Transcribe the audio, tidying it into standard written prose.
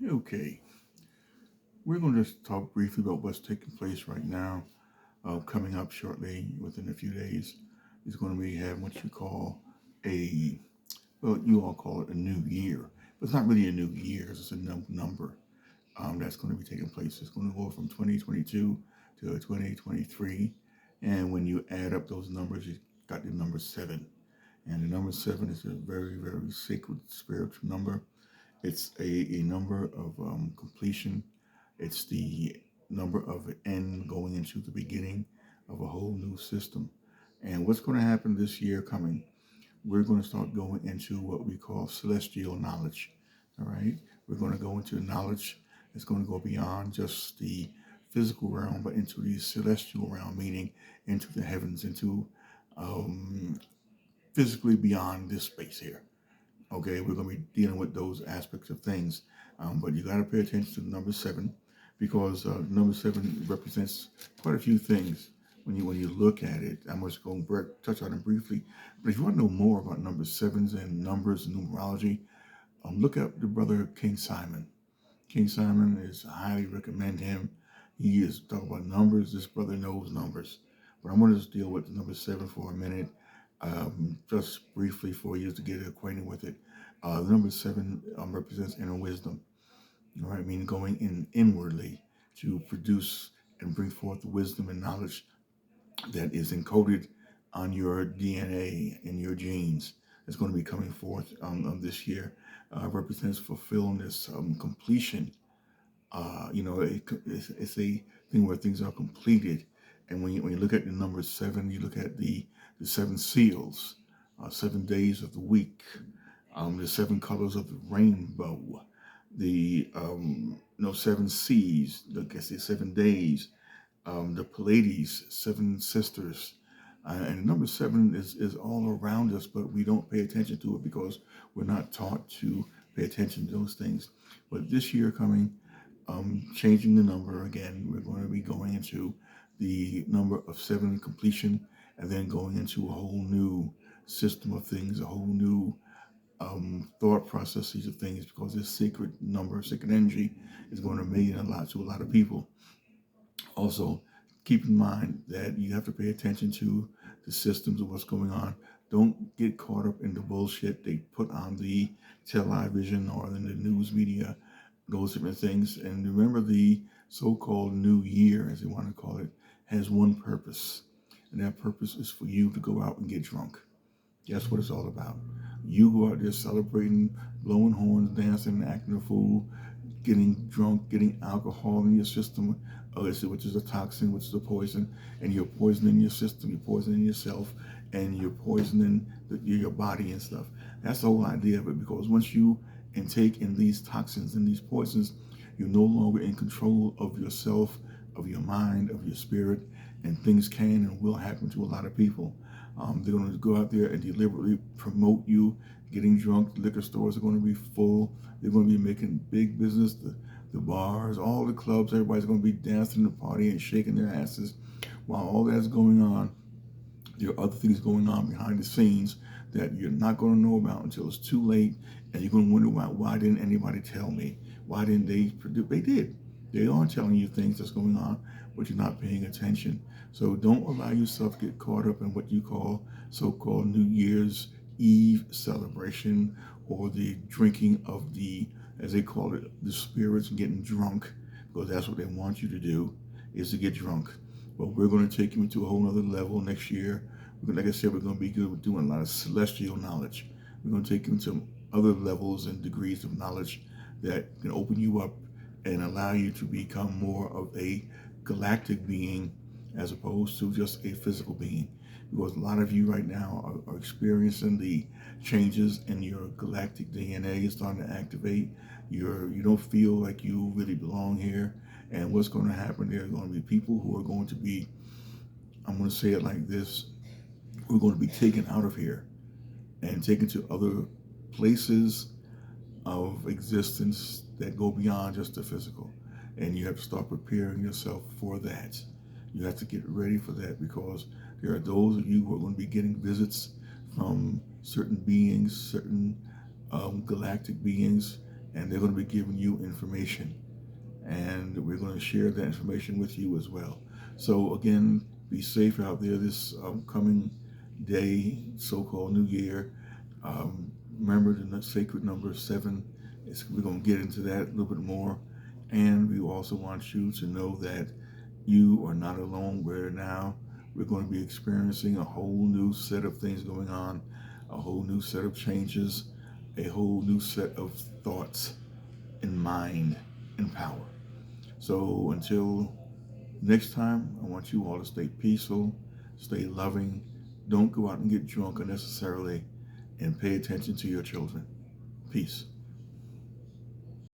Okay, we're going to just talk briefly about what's taking place right now. Coming up shortly, within a few days, is going to be having what you call a, well, you all call it a new year. But it's not really a new year, it's a number that's going to be taking place. It's going to go from 2022 to 2023. And when you add up those numbers, you got the number seven. And the number seven is a very, very sacred spiritual number. It's a number of completion. It's the number of an end going into the beginning of a whole new system. And what's going to happen this year coming? We're going to start going into what we call celestial knowledge. All right. We're going to go into knowledge that's going to go beyond just the physical realm, but into the celestial realm, meaning into the heavens, into um, physically beyond this space here. Okay, we're going to be dealing with those aspects of things. But you got to pay attention to the number seven because number seven represents quite a few things when you look at it. I'm just going to touch on it briefly. But if you want to know more about number sevens and numbers and numerology, look up the brother King Simon. King Simon is I highly recommend him. He is talking about numbers. This brother knows numbers. But I'm going to just deal with number seven for a minute, just briefly for you to get acquainted with it. The number seven represents inner wisdom. All right, meaning going in inwardly to produce and bring forth the wisdom and knowledge that is encoded on your DNA and your genes. That's going to be coming forth this year. Represents fulfillment, completion. It's a thing where things are completed. And when you look at the number seven, you look at the seven seals, 7 days of the week, the seven colors of the rainbow, the seven seas, I guess the 7 days, the Pleiades, seven sisters. And number seven is all around us, but we don't pay attention to it because we're not taught to pay attention to those things. But this year coming, changing the number again, we're going to be going into the number of seven completion and then going into a whole new system of things, a whole new thought processes of things because this sacred number, sacred energy is going to mean a lot to a lot of people. Also, keep in mind that you have to pay attention to the systems of what's going on. Don't get caught up in the bullshit they put on the television or in the news media, those different things. And remember, the so-called new year, as they want to call it, has one purpose. And that purpose is for you to go out and get drunk. That's what it's all about. You go out there celebrating, blowing horns, dancing, acting a fool, getting drunk, getting alcohol in your system, which is a toxin, which is a poison, and you're poisoning your system, you're poisoning yourself, and you're poisoning your body and stuff. That's the whole idea of it, because once you intake in these toxins and these poisons, you're no longer in control of yourself, of your mind, of your spirit, and things can and will happen to a lot of people. They're going to go out there and deliberately promote you getting drunk. The liquor stores are going to be full. They're going to be making big business. The bars, all the clubs, everybody's going to be dancing and partying and shaking their asses. While all that's going on, there are other things going on behind the scenes that you're not going to know about until it's too late, and you're going to wonder why didn't anybody tell me? Why didn't they produce? They did. They are telling you things that's going on, but you're not paying attention. So don't allow yourself to get caught up in what you call so-called New Year's Eve celebration or the drinking of the, as they call it, the spirits and getting drunk, because that's what they want you to do, is to get drunk. But we're going to take you into a whole other level next year. Like I said, we're going to be good with doing a lot of celestial knowledge. We're going to take you into other levels and degrees of knowledge that can open you up and allow you to become more of a galactic being as opposed to just a physical being. Because a lot of you right now are experiencing the changes in your galactic DNA is starting to activate. You don't feel like you really belong here. And what's going to happen, there are going to be people who are going to be, I'm going to say it like this, we're going to be taken out of here and taken to other places of existence that go beyond just the physical. And you have to start preparing yourself for that. You have to get ready for that because there are those of you who are going to be getting visits from certain beings, certain galactic beings, and they're going to be giving you information, and we're going to share that information with you as well. So again, be safe out there this coming day, so-called New Year. Remember the sacred number 7. We're going to get into that a little bit more, and we also want you to know that you are not alone. We're going to be experiencing a whole new set of things going on, a whole new set of changes, a whole new set of thoughts and mind and power. So until next time, I want you all to stay peaceful, stay loving, don't go out and get drunk unnecessarily, and pay attention to your children. Peace.